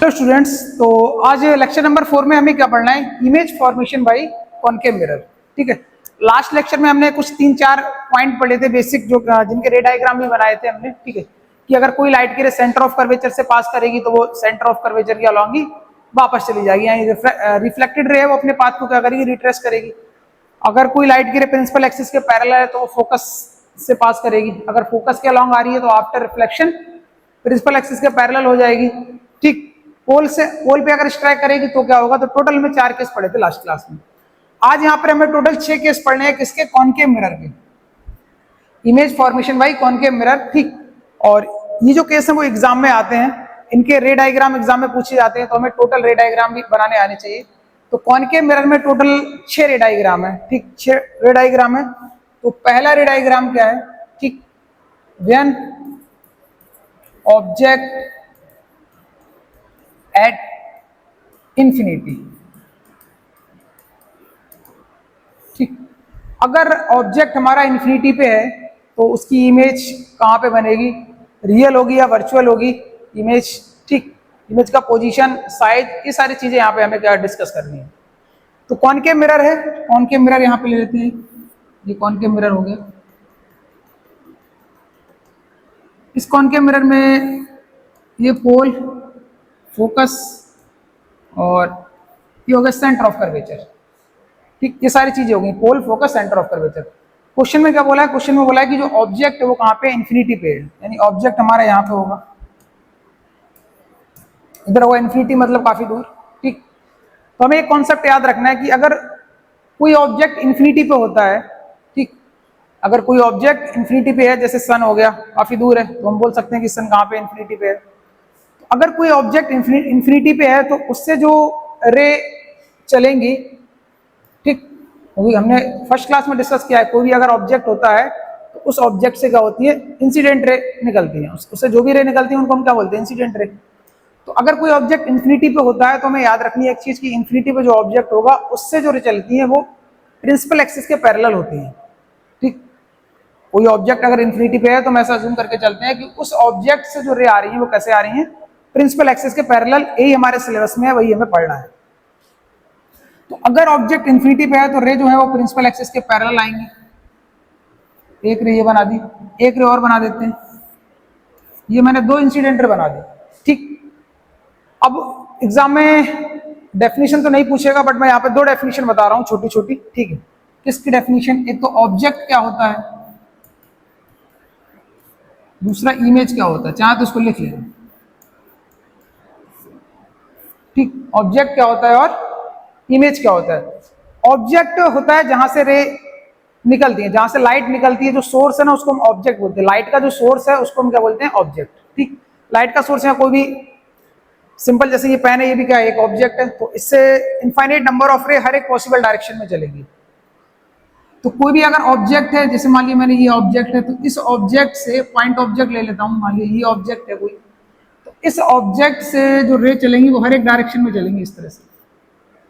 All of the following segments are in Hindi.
हेलो स्टूडेंट्स, तो आज लेक्चर नंबर 4 में हमें क्या पढ़ना है? Image formation by concave mirror. ठीक है, लास्ट लेक्चर में हमने कुछ 3-4 पॉइंट पढ़े थे बेसिक, जो जिनके रे डायग्राम भी बनाए थे हमने। ठीक है, कि अगर कोई लाइट की रे सेंटर ऑफ कर्वेचर से पास करेगी तो वो सेंटर ऑफ कर्वेचर के अलॉन्ग ही वापस चली जाएगी, यानी रिफ्लेक्टेड रे है वो अपने पाथ को क्या करेगी? रिट्रेस करेगी। अगर कोई लाइट की रे प्रिंसिपल एक्सिस के पैरेलल है तो वो फोकस से पास करेगी। अगर फोकस के अलॉन्ग आ रही है तो आफ्टर रिफ्लेक्शन प्रिंसिपल एक्सिस के पैरेलल हो जाएगी। ठीक, पोल पे अगर स्ट्राइक करेगी तो क्या होगा? तो टोटल में 4 केस पढ़े थे लास्ट क्लास में। आज यहाँ पर हमें टोटल 6 केस पढ़ने हैं, किसके? कॉनकेव मिरर के, image formation by concave mirror. ठीक, और ये जो केस है वो एग्जाम में आते हैं, इनके रे डायग्राम एग्जाम में पूछे जाते हैं, तो हमें टोटल रे डायग्राम भी बनाने आने चाहिए। तो कॉनकेव मिरर में टोटल 6 रे डायग्राम है। ठीक, 6 रे डायग्राम है। तो पहला रे डायग्राम क्या है? ठीक, व्हेन ऑब्जेक्ट एट इंफिनिटी। ठीक, अगर ऑब्जेक्ट हमारा इंफिनिटी पे है तो उसकी इमेज कहाँ पे बनेगी? रियल होगी या वर्चुअल होगी इमेज? ठीक, इमेज का पोजीशन, साइज, ये सारी चीजें यहाँ पे हमें क्या डिस्कस करनी है। तो कॉनकेव मिरर है, कॉनकेव मिरर यहाँ पे ले लेते हैं। ये कॉनकेव मिरर हो गया। इस कॉनकेव मिरर में ये पोल, फोकस और ये हो गया सेंटर ऑफ कर्वेचर। ठीक, ये सारी चीजें हो गई, pole, focus, centre of curvature. Question में क्या बोला है? क्वेश्चन में बोला है कि जो ऑब्जेक्ट है वो कहाँ पे? इंफिनिटी पे है, यानी ऑब्जेक्ट हमारा यहाँ पे होगा, इधर होगा इंफिनिटी, मतलब काफी दूर। ठीक, तो हमें एक कॉन्सेप्ट याद रखना है कि अगर कोई ऑब्जेक्ट इंफिनिटी पे होता है, ठीक, अगर कोई ऑब्जेक्ट इंफिनिटी पे है, जैसे सन हो गया, काफी दूर है, तो हम बोल सकते हैं कि सन कहाँ पे? इंफिनिटी पे है। तो अगर कोई ऑब्जेक्ट इंफिनिटी पे है तो उससे जो रे चलेंगी, ठीक, क्योंकि हमने फर्स्ट क्लास में डिस्कस किया है, कोई भी अगर ऑब्जेक्ट होता है तो उस ऑब्जेक्ट से क्या होती है? इंसिडेंट रे निकलती है, उससे जो भी रे निकलती है उनको हम क्या बोलते हैं? Incident ray. तो अगर कोई ऑब्जेक्ट इंफिनिटी पे होता है तो हमें याद रखनी है एक चीज की, इंफिनिटी पे जो ऑब्जेक्ट होगा उससे जो रे चलती है वो प्रिंसिपल एक्सिस के पैरेलल होती है। ठीक, कोई ऑब्जेक्ट अगर इंफिनिटी पे है तो हम ऐसा अज्यूम करके चलते हैं कि उस ऑब्जेक्ट से जो रे आ रही है वो कैसे आ रही है? प्रिंसिपल एक्सिस के पैरेलल। यही हमारे सिलेबस में है, वही हमें पढ़ना है। तो अगर ऑब्जेक्ट इंफिनिटी पे है तो रे जो है वो प्रिंसिपल एक्सिस के पैरेलल आएंगे। एक रे ये बना दी, एक रे और बना देते हैं। ये मैंने 2 इंसिडेंट रे बना दी। ठीक, अब एग्जाम में डेफिनेशन तो नहीं पूछेगा, बट मैं यहाँ पे 2 डेफिनेशन बता रहा हूँ छोटी छोटी। ठीक है, किसकी डेफिनेशन? एक तो ऑब्जेक्ट क्या होता है, दूसरा इमेज क्या होता है। चाहे तो उसको लिख लेना। ठीक, ऑब्जेक्ट क्या होता है और इमेज क्या होता है? ऑब्जेक्ट होता है जहां से रे निकलती है, जहां से लाइट निकलती है, जो सोर्स है ना उसको हम ऑब्जेक्ट बोलते हैं। लाइट का जो सोर्स है उसको हम क्या बोलते हैं? ऑब्जेक्ट। ठीक, लाइट का सोर्स है कोई भी, सिंपल जैसे ये पेन है, ये भी क्या है? एक ऑब्जेक्ट है। तो इससे इनफाइनाइट नंबर ऑफ रे हर एक पॉसिबल डायरेक्शन में चलेगी। तो कोई भी अगर ऑब्जेक्ट है, जैसे मान लिया मैंने ये ऑब्जेक्ट है, तो इस ऑब्जेक्ट से पॉइंट ऑब्जेक्ट ले लेता हूं, मान लिया ये ऑब्जेक्ट है कोई, तो इस ऑब्जेक्ट से जो रे चलेंगी वो हर एक डायरेक्शन में चलेंगी इस तरह से।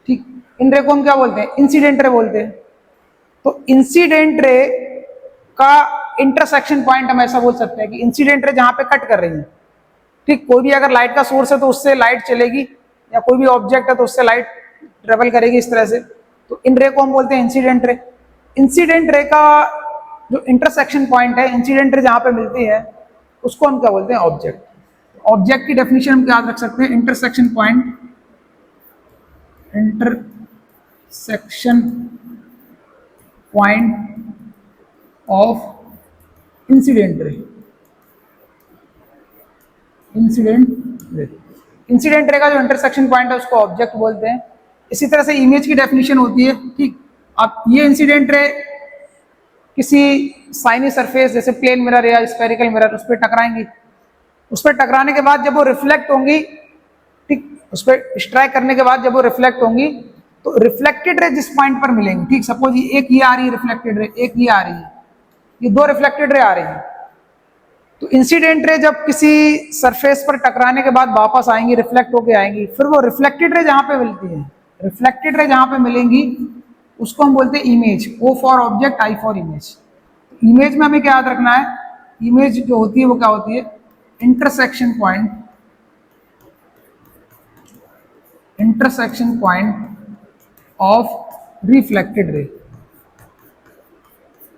ठीक, इन रे को हम क्या बोलते हैं? इंसिडेंट रे बोलते हैं। तो इंसिडेंट रे का इंटरसेक्शन पॉइंट हम ऐसा बोल सकते हैं कि इंसिडेंट रे जहां पे कट कर रही है। ठीक, कोई भी अगर लाइट का सोर्स है तो उससे लाइट चलेगी, या कोई भी ऑब्जेक्ट है तो उससे लाइट ट्रेवल करेगी इस तरह से। तो इन रे को हम बोलते हैं इंसिडेंट रे। इंसिडेंट रे का जो इंटरसेक्शन पॉइंट है, इंसिडेंट रे जहां पे मिलती है, उसको हम क्या बोलते हैं? ऑब्जेक्ट। ऑब्जेक्ट की डेफिनेशन हम याद रख सकते हैं, intersection point, intersection point of incident ray. Incident ray का जो इंटरसेक्शन पॉइंट है उसको ऑब्जेक्ट बोलते हैं। इसी तरह से इमेज की डेफिनेशन होती है। ठीक, अब ये इंसिडेंट रे किसी साइनी सरफेस जैसे प्लेन मिरर या स्फेरिकल मिरर उस पर टकराएंगी। उस पर टकराने के बाद जब वो रिफ्लेक्ट होंगी, ठीक, उस पर स्ट्राइक करने के बाद जब वो रिफ्लेक्ट होंगी तो रिफ्लेक्टेड रे जिस पॉइंट पर मिलेंगी, ठीक, सपोज एक ये आ रही है रिफ्लेक्टेड रे, एक ये आ रही है, ये 2 रिफ्लेक्टेड रे आ रही है। तो इंसिडेंट रे जब किसी सरफेस पर टकराने के बाद वापस आएंगी, रिफ्लेक्ट होके आएंगी, फिर वो रिफ्लेक्टेड रे जहां पे मिलती है, रिफ्लेक्टेड रे जहां पे मिलेंगी उसको हम बोलते हैं image. O for object, I for image. Image में हमें क्या याद रखना है? इमेज जो होती है वो क्या होती है? Intersection point intersection point of reflected ray,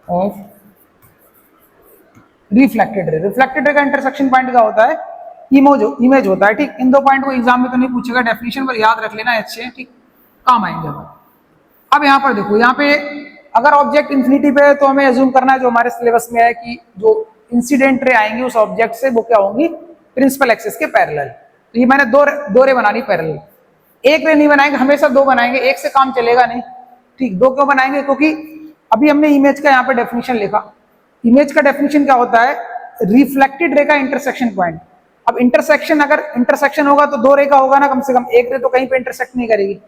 of reflected ray. Reflected ray का इंटरसेक्शन पॉइंट क्या होता है? इमेज होता है, ठीक। इन दो पॉइंट को एग्जाम में तो नहीं पूछेगा, डेफिनेशन पर याद रख लेना अच्छे, ठीक, काम आएंगे। अब यहाँ पर देखो, यहाँ पे अगर ऑब्जेक्ट इंफिनिटी पे है तो हमें अज्यूम करना है, जो हमारे सिलेबस में है, कि जो इंसिडेंट रे आएंगी उस ऑब्जेक्ट से वो क्या होंगी? प्रिंसिपल एक्सिस के पैरेलल। तो ये मैंने दो रे बनानी पैरेलल, एक रे नहीं बनाएंगे, हमेशा दो बनाएंगे, एक से काम चलेगा नहीं, ठीक। दो क्यों बनाएंगे? क्योंकि अभी हमने इमेज का यहाँ पे डेफिनेशन लिखा। इमेज का डेफिनेशन क्या होता है? रिफ्लेक्टेड रे का इंटरसेक्शन पॉइंट। अब इंटरसेक्शन, अगर इंटरसेक्शन होगा तो दो रे का होगा ना कम से कम, एक रे तो कहीं पे इंटरसेक्ट नहीं करेगी,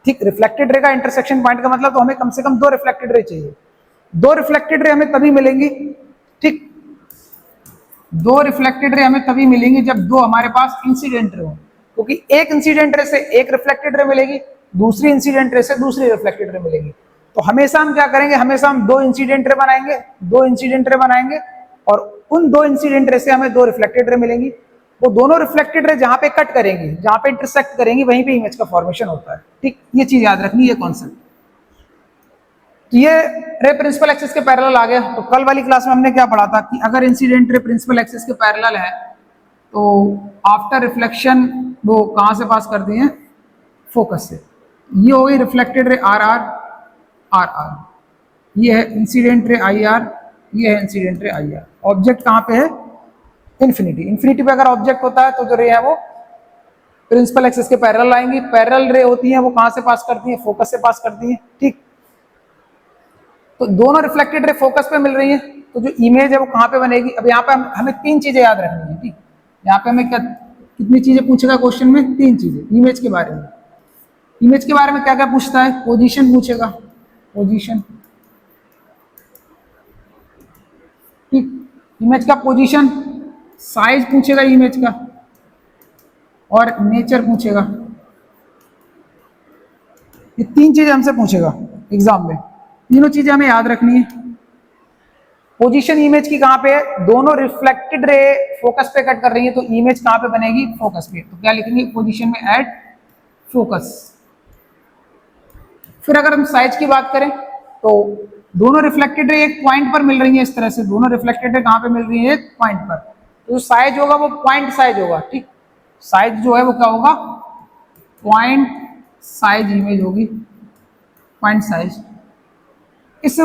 ठीक। रिफ्लेक्टेड रे का इंटरसेक्शन पॉइंट का मतलब तो हमें कम से कम दो रिफ्लेक्टेड रे चाहिए। दो रिफ्लेक्टेड रे हमें तभी मिलेंगी, ठीक, दो रिफ्लेक्टेड रे हमें तभी मिलेंगी जब दो हमारे पास इंसिडेंट रे हो, क्योंकि एक इंसिडेंट रे से एक रिफ्लेक्टेड रे मिलेगी, दूसरी इंसिडेंट रे से दूसरी रिफ्लेक्टेड रे मिलेगी। तो हमेशा हम क्या करेंगे? हमेशा हम दो इंसिडेंट रे बनाएंगे, दो इंसिडेंट रे बनाएंगे, और उन दो इंसिडेंट रे से हमें दो रिफ्लेक्टेड रे मिलेंगी। वो दोनों रिफ्लेक्टेड रे जहां पे कट करेंगी, जहां पे इंटरसेक्ट करेंगी, वहीं पे इमेज का फॉर्मेशन होता है, ठीक। ये चीज याद रखनी, ये कॉन्सेप्ट। तो ये रे प्रिंसिपल एक्सिस के पैरेलल आ गया। तो कल वाली क्लास में हमने क्या पढ़ा था कि अगर इंसिडेंट रे प्रिंसिपल एक्सिस के पैरेलल है तो आफ्टर रिफ्लेक्शन वो कहां से पास करती हैं? फोकस से। ये हो गई reflected ray are are are are, ये है इंसिडेंट रे आई आर, ये है incident ray I R. Object कहां पे है? इन्फिनिटी। इन्फिनिटी पे अगर ऑब्जेक्ट होता है तो जो रे है वो प्रिंसिपल एक्सिस के पैरेलल आएंगी। पैरेलल रे होती हैं वो कहां से पास करती हैं? फोकस से पास करती हैं, ठीक। तो दोनों रिफ्लेक्टेड रे फोकस पे मिल रही है, तो जो इमेज है वो कहां पे बनेगी? अब यहाँ पे हमें तीन चीजें याद रखनी है, ठीक। यहाँ पे हमें क्या, कितनी चीजें पूछेगा क्वेश्चन में? तीन चीजें। इमेज के बारे में, इमेज के बारे में क्या क्या पूछता है? पोजीशन पूछेगा, पोजीशन, ठीक। इमेज का पोजीशन, साइज पूछेगा इमेज का, और नेचर पूछेगा। ये तीन चीजें हमसे पूछेगा एग्जाम में, तीनों चीजें हमें याद रखनी है। पोजीशन इमेज की कहां पे है? दोनों रिफ्लेक्टेड रे फोकस पे कट कर रही है, तो इमेज कहां पे बनेगी? फोकस पे। तो क्या लिखेंगे पोजीशन में? At focus. फिर अगर हम साइज की बात करें तो दोनों रिफ्लेक्टेड रे एक पॉइंट पर मिल रही है, इस तरह से दोनों रिफ्लेक्टेड रे कहां पे मिल रही है? एक पॉइंट पर। तो जो साइज होगा वो पॉइंट साइज होगा, ठीक। साइज जो है वो क्या होगा? पॉइंट साइज इमेज होगी, पॉइंट साइज। इस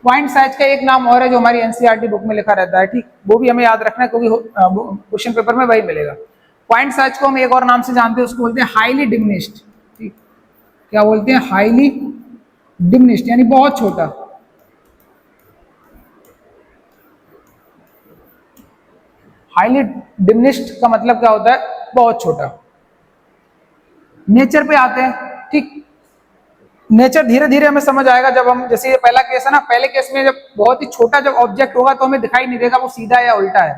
पॉइंट साइज का एक नाम और है जो हमारी एनसीईआरटी बुक में लिखा रहता है, ठीक। वो भी हमें याद रखना है क्योंकि क्वेश्चन पेपर में वही मिलेगा। पॉइंट साइज को हम एक और नाम से जानते हैं, उसको बोलते हैं हाईली डिमिनिश्ड, ठीक। क्या बोलते हैं? हाईली डिमिनिश्ड, यानी बहुत छोटा। हाईली डिमिनिश्ड का मतलब क्या होता है? बहुत छोटा। नेचर पे आते हैं, ठीक। नेचर धीरे धीरे हमें समझ आएगा जब हम, जैसे ये पहला केस है ना, पहले केस में जब बहुत ही छोटा जब ऑब्जेक्ट होगा तो हमें दिखाई नहीं देगा वो सीधा है या उल्टा है,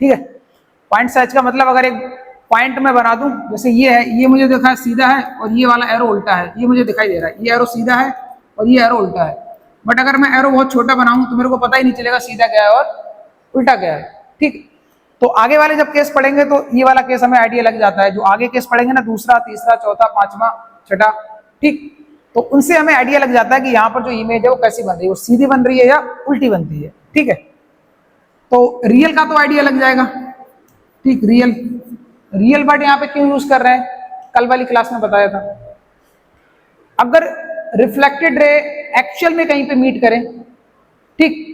ठीक है। पॉइंट साइज का मतलब अगर एक पॉइंट में बना दूं, जैसे ये है, ये मुझे दिखा है सीधा है और ये वाला एरो उल्टा है, ये मुझे दिखाई दे रहा है, ये एरो सीधा है और ये एरो उल्टा है। बट अगर मैं एरो बहुत छोटा बनाऊं तो मेरे को पता ही नहीं चलेगा सीधा क्या है और उल्टा क्या है, ठीक। तो आगे वाले जब केस पढ़ेंगे तो ये वाला केस हमें आइडिया लग जाता है। जो आगे केस पढ़ेंगे ना, दूसरा, तीसरा, चौथा, पांचवा, छठा, ठीक, तो उनसे हमें आइडिया लग जाता है कि यहाँ पर जो इमेज है वो कैसी बन रही है, वो सीधी बन रही है या उल्टी बनती है, ठीक है। तो रियल का तो आइडिया लग जाएगा, ठीक। रियल, रियल बट यहाँ पे क्यों यूज कर रहे हैं? कल वाली क्लास में बताया था। अगर रिफ्लेक्टेड रे एक्चुअल में कहीं पे मीट करें, ठीक,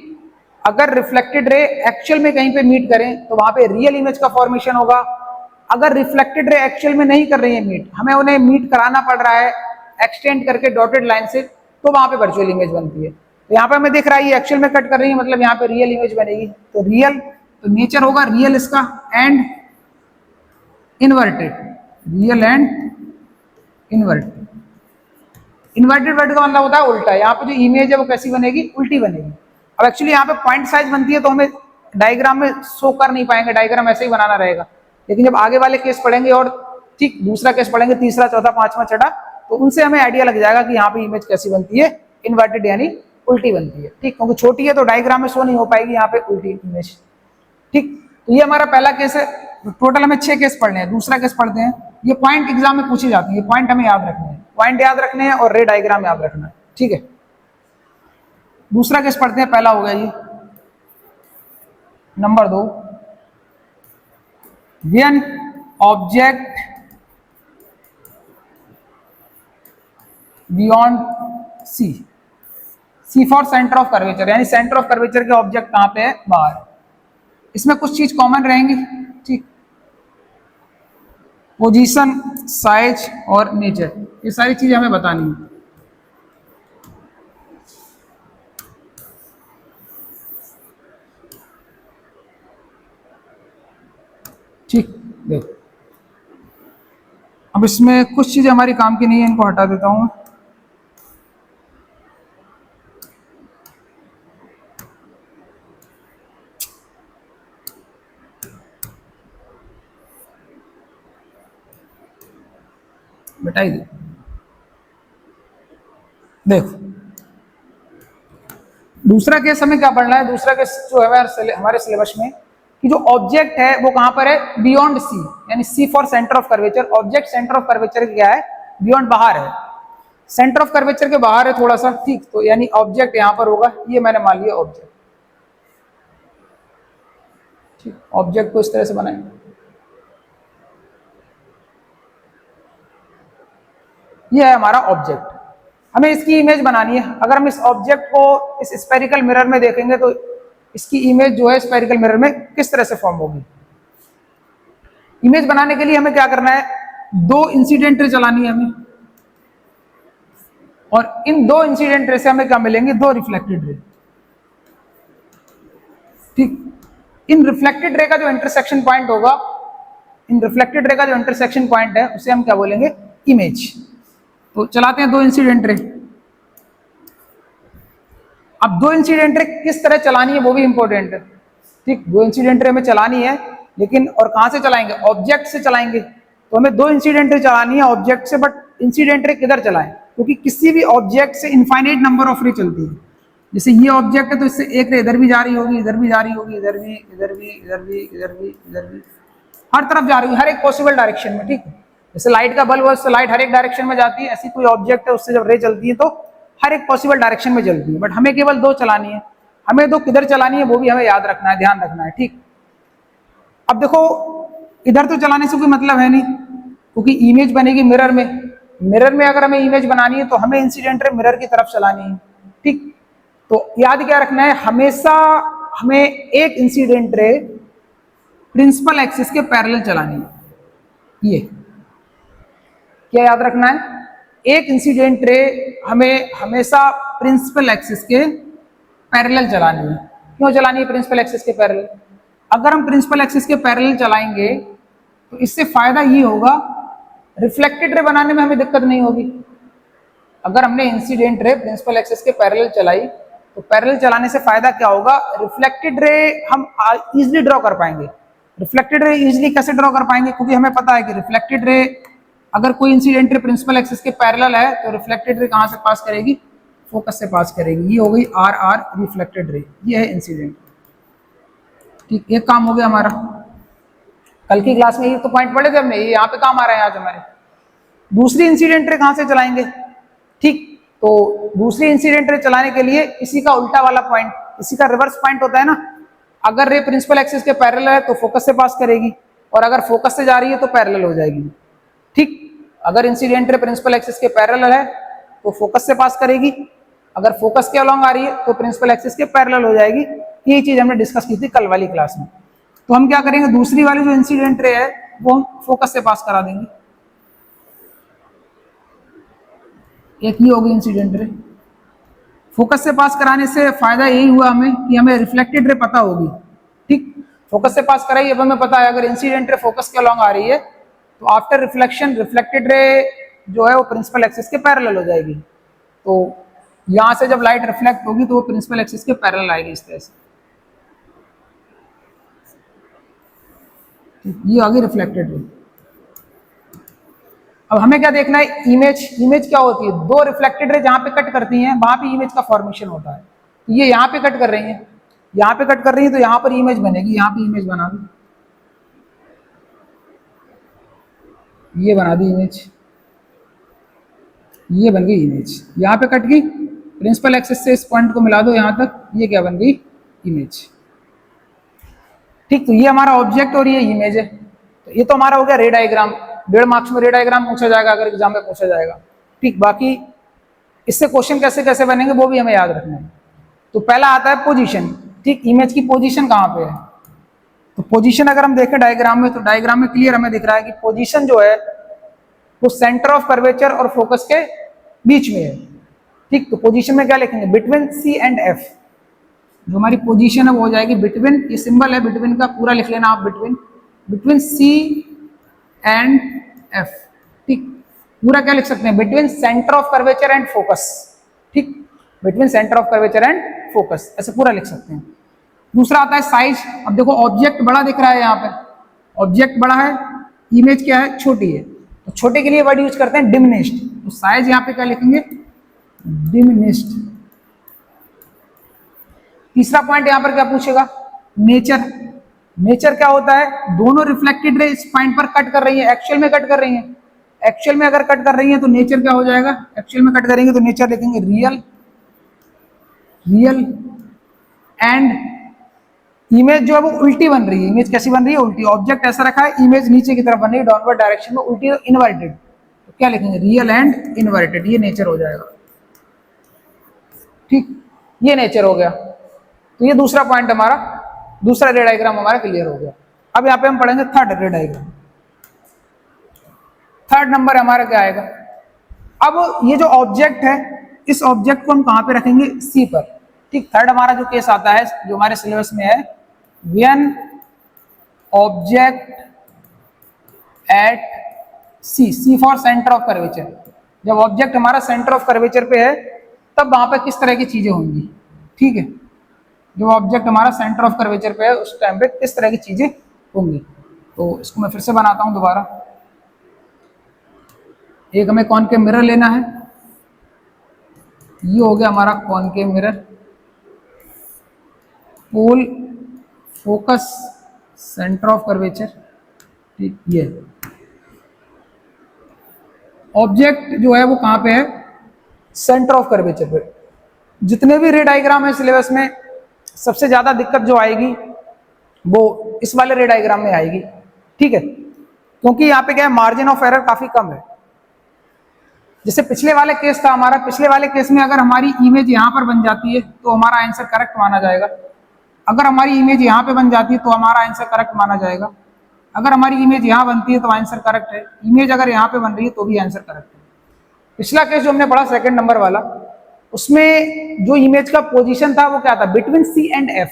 अगर रिफ्लेक्टेड रे एक्चुअल में कहीं पे मीट करें तो वहां पे रियल इमेज का फॉर्मेशन होगा। अगर रिफ्लेक्टेड रे एक्चुअल में नहीं कर रही है मीट, हमें उन्हें मीट कराना पड़ रहा है एक्सटेंड करके डॉटेड लाइन से, तो वहां पे वर्चुअल इमेज बनती है। तो यहाँ पे हमें दिख रहा है ये एक्चुअल में कट कर रही है, मतलब यहाँ पे रियल इमेज बनेगी। तो रियल, तो नेचर होगा रियल इसका, and inverted, real and inverted. Inverted word का मतलब होता है उल्टा। यहाँ पे जो इमेज है वो कैसी बनेगी? उल्टी बनेगी। अब एक्चुअली यहाँ पे पॉइंट साइज बनती है तो हमें डायग्राम में शो कर नहीं पाएंगे, डायग्राम ऐसे ही बनाना रहेगा। लेकिन जब आगे वाले केस पढ़ेंगे और ठीक दूसरा केस पढ़ेंगे, तीसरा, चौथा, पांचवा, छठा, तो उनसे हमें आइडिया लग जाएगा कि यहाँ पे इमेज कैसी बनती है? इन्वर्टेड यानी उल्टी बनती है, ठीक। क्योंकि छोटी है तो डायग्राम में शो नहीं हो पाएगी यहाँ पे उल्टी इमेज, ठीक। तो ये हमारा पहला केस है। टोटल हमें 6 केस पढ़ने हैं। दूसरा केस पढ़ते हैं। ये पॉइंट एग्जाम में पूछी जाती है, पॉइंट हमें याद रखने हैं, पॉइंट याद रखने हैं और रे डायग्राम याद रखना है, ठीक है। दूसरा केस पढ़ते हैं, पहला हो गया ये। Number 2, when object beyond C for centre of curvature, यानी सेंटर ऑफ कर्वेचर के ऑब्जेक्ट कहां पे है, बाहर। इसमें कुछ चीज कॉमन रहेंगी, ठीक, पोजीशन, साइज और नेचर, ये सारी चीजें हमें बतानी है। ठीक, देखो अब इसमें कुछ चीजें हमारी काम की नहीं है, इनको हटा देता हूं। मिटाई दे, देखो दूसरा केस हमें क्या पढ़ना है, दूसरा केस जो है हमारे सिलेबस में कि जो ऑब्जेक्ट है वो कहां पर है, बियॉन्ड सी, यानी C for centre of curvature. Object centre of curvature क्या है, बियॉन्ड, बाहर है, सेंटर ऑफ कर्वेचर के बाहर है थोड़ा सा, ठीक, तो यानी ऑब्जेक्ट यहां पर होगा, ये मैंने मान लिया ऑब्जेक्ट, ठीक। ऑब्जेक्ट को इस तरह से बनाएंगे, ये है हमारा ऑब्जेक्ट। हमें इसकी इमेज बनानी है। अगर हम इस ऑब्जेक्ट को इस स्फेरिकल मिरर में देखेंगे तो इसकी इमेज जो है स्फेरिकल मिरर में किस तरह से फॉर्म होगी। इमेज बनाने के लिए हमें क्या करना है, 2 इंसिडेंट रे चलानी है हमें, और इन 2 इंसिडेंट रे से हमें क्या मिलेंगे, 2 रिफ्लेक्टेड रे, ठीक। इन रिफ्लेक्टेड रे का जो इंटरसेक्शन पॉइंट होगा, इन रिफ्लेक्टेड रे का जो इंटरसेक्शन पॉइंट है उसे हम क्या बोलेंगे, इमेज। तो चलाते हैं 2 इंसिडेंट रे। अब 2 इंसिडेंट रे किस तरह चलानी है वो भी इंपॉर्टेंट है, ठीक। 2 इंसिडेंट रे हमें चलानी है, लेकिन और कहां से चलाएंगे, ऑब्जेक्ट से चलाएंगे। तो हमें 2 इंसिडेंट रे चलानी है ऑब्जेक्ट से, बट इंसिडेंट रे किधर चलाएं, क्योंकि किसी भी ऑब्जेक्ट से इनफाइनाइट नंबर ऑफ रे चलती है। जैसे ये ऑब्जेक्ट है तो इससे एक रे इधर भी जा रही होगी, इधर भी जा रही होगी, इधर भी, इधर भी, इधर भी, इधर भी, इधर भी, हर तरफ जा रही है, हर एक पॉसिबल डायरेक्शन में, ठीक। जैसे लाइट का बल्ब है, उससे लाइट हर एक डायरेक्शन में जाती है, ऐसी कोई ऑब्जेक्ट है उससे जब रे चलती है तो हर एक पॉसिबल डायरेक्शन में चलती है। बट हमें केवल 2 चलानी है, हमें 2 किधर चलानी है वो भी हमें याद रखना है, ध्यान रखना है, ठीक। अब देखो इधर तो चलाने से कोई मतलब है नहीं, क्योंकि इमेज बनेगी मिरर में। मिरर में अगर हमें इमेज बनानी है तो हमें इंसिडेंट रे मिरर की तरफ चलानी है, ठीक। तो याद क्या रखना है, हमेशा हमें एक इंसिडेंट रे प्रिंसिपल एक्सिस के पैरेलल चलानी है। ये क्या याद रखना है, एक इंसिडेंट रे हमें हमेशा प्रिंसिपल एक्सिस के पैरेलल चलानी है। क्यों चलानी है प्रिंसिपल एक्सिस के पैरेलल, अगर हम प्रिंसिपल एक्सिस के पैरेलल चलाएंगे तो इससे फायदा ये होगा, रिफ्लेक्टेड रे बनाने में हमें दिक्कत नहीं होगी। अगर हमने इंसिडेंट रे प्रिंसिपल एक्सिस के पैरेलल चलाई तो पैरेलल चलाने से फायदा क्या होगा, रिफ्लेक्टेड रे हम इजीली ड्रॉ कर पाएंगे। रिफ्लेक्टेड रे इजीली कैसे ड्रॉ कर पाएंगे, क्योंकि हमें पता है कि रिफ्लेक्टेड रे अगर कोई इंसिडेंट रे प्रिंसिपल एक्सिस के पैरेलल है तो रिफ्लेक्टेड रे कहां से पास करेगी, फोकस से पास करेगी। ये हो गई आर आर रिफ्लेक्टेड रे, ये है इंसिडेंट, ठीक। एक काम हो गया हमारा। कल की क्लास में ये तो पॉइंट पढ़े थे हमने, ये यहाँ पे काम आ रहा है आज हमारे। दूसरी इंसिडेंट रे कहां से चलाएंगे, ठीक। तो दूसरी इंसिडेंट रे चलाने के लिए इसी का उल्टा वाला पॉइंट, इसी का रिवर्स पॉइंट होता है ना। अगर रे प्रिंसिपल एक्सिस के पैरेलल है तो फोकस से पास करेगी, और अगर फोकस से जा रही है तो पैरेलल हो जाएगी, ठीक। अगर इंसिडेंट रे प्रिंसिपल एक्सिस के पैरेलल है तो फोकस से पास करेगी, अगर फोकस के अलोंग आ रही है तो प्रिंसिपल एक्सिस के पैरेलल हो जाएगी। ये चीज हमने डिस्कस की थी कल वाली क्लास में। तो हम क्या करेंगे, दूसरी वाली जो इंसिडेंट रे है वो हम फोकस से पास करा देंगे। एक ही होगी इंसिडेंट रे, फोकस से पास कराने से फायदा यही हुआ हमें कि हमें रिफ्लेक्टेड रे पता होगी, ठीक। फोकस से पास कराई, अब हमें पता है अगर इंसिडेंट रे फोकस के अलोंग आ रही है तो आफ्टर रिफ्लेक्शन रिफ्लेक्टेड रे जो है वो प्रिंसिपल एक्सिस के पैरेलल हो जाएगी। तो यहां से जब लाइट रिफ्लेक्ट होगी तो वो प्रिंसिपल एक्सिस के पैरेलल आएगी इस तरह से। ये आ गई रिफ्लेक्टेड रे। अब हमें क्या देखना है, इमेज। इमेज क्या होती है, 2 रिफ्लेक्टेड रे जहां पे कट करती हैं वहां पे इमेज का फॉर्मेशन होता है। तो ये यहाँ पे कट कर रही है, यहाँ पे कट कर रही है तो यहाँ पर इमेज बनेगी, यहाँ पे इमेज बना दो, ये बना दी इमेज, ये बन गई इमेज, यहाँ पे कट गई, प्रिंसिपल एक्सिस से इस पॉइंट को मिला दो यहाँ तक, ये क्या बन गई इमेज। ठीक, तो ये हमारा ऑब्जेक्ट और ये इमेज है। तो ये तो हमारा हो गया रे डायग्राम। 1.5 मार्क्स में रे डायग्राम पूछा जाएगा अगर एग्जाम में पूछा जाएगा। ठीक, बाकी इससे क्वेश्चन कैसे कैसे बनेंगे वो भी हमें याद रखना है। तो पहला आता है पोजीशन। ठीक, इमेज की पोजीशन कहाँ पे है? तो पोजीशन अगर हम देखें डायग्राम में, तो डायग्राम में क्लियर हमें दिख रहा है कि पोजीशन जो है वो सेंटर ऑफ कर्वेचर और फोकस के बीच में है। ठीक, तो पोजीशन में क्या लिखेंगे? Between C and F. जो हमारी पोजीशन है वो हो जाएगी बिटवीन, ये सिंबल है बिटवीन का, पूरा लिख लेना आप, बिटवीन सी एंड एफ। ठीक, पूरा क्या लिख सकते हैं? Between centre of curvature and focus. ठीक, between centre of curvature and focus, ऐसे पूरा लिख सकते हैं। दूसरा आता है साइज। अब देखो ऑब्जेक्ट बड़ा दिख रहा है यहाँ पे, ऑब्जेक्ट बड़ा है, इमेज क्या है? छोटी है। तो छोटे के लिए वर्ड यूज करते हैं डिमिनिश्ड। तो साइज यहाँ पे क्या लिखेंगे? डिमिनिश्ड। तीसरा पॉइंट यहाँ पर क्या पूछेगा? नेचर। नेचर क्या होता है? दोनों रिफ्लेक्टेड रे इस पॉइंट पर कट कर रही है, एक्चुअल में कट कर रही है। एक्चुअल में अगर कट कर रही है तो नेचर क्या हो जाएगा? एक्चुअल में कट करेंगे तो नेचर लिखेंगे रियल। रियल एंड इमेज जो है वो उल्टी बन रही है। इमेज कैसी बन रही है? उल्टी। ऑब्जेक्ट ऐसा रखा है, इमेज नीचे की तरफ बन रही है, डाउनवर्ड डायरेक्शन में, उल्टी, इनवर्टेड। तो क्या लिखेंगे? Real and inverted. ये नेचर हो जाएगा। ठीक, ये नेचर हो गया। तो ये दूसरा पॉइंट हमारा, दूसरा रे डायग्राम हमारा क्लियर हो गया। अब यहाँ पे हम पढ़ेंगे थर्ड रे डायग्राम। थर्ड नंबर हमारा क्या आएगा? अब ये जो ऑब्जेक्ट है, इस ऑब्जेक्ट को हम कहाँ पे रखेंगे? सी पर। ठीक, थर्ड हमारा जो केस आता है जो हमारे सिलेबस में है, when object at C, C for centre of curvature. जब ऑब्जेक्ट हमारा सेंटर ऑफ कर्वेचर पे है तब वहां पे किस तरह की चीजें होंगी। ठीक है, जब ऑब्जेक्ट हमारा सेंटर ऑफ कर्वेचर पे है उस टाइम पे किस तरह की चीजें होंगी। तो इसको मैं फिर से बनाता हूं दोबारा। एक हमें कॉनकेव मिरर लेना है, ये हो गया हमारा concave mirror. Pole, focus, centre of curvature. ठीक, ये ऑब्जेक्ट जो है वो कहां पे है? सेंटर ऑफ कर्वेचर पे। जितने भी रे डायग्राम है सिलेबस में, सबसे ज्यादा दिक्कत जो आएगी वो इस वाले रे डायग्राम में आएगी। ठीक है, क्योंकि यहाँ पे क्या है? मार्जिन ऑफ एरर काफी कम है। जैसे पिछले वाले केस था हमारा, पिछले वाले केस में अगर हमारी इमेज यहाँ पर बन जाती है तो हमारा आंसर करेक्ट माना जाएगा। अगर हमारी इमेज यहाँ पे बन जाती है तो हमारा आंसर करेक्ट माना जाएगा। अगर हमारी इमेज यहाँ बनती है तो आंसर करेक्ट है। इमेज अगर यहाँ पे बन रही है तो भी आंसर करेक्ट है। पिछला केस जो हमने पढ़ा सेकंड नंबर वाला, उसमें जो इमेज का पोजीशन था वो क्या था? Between C and F.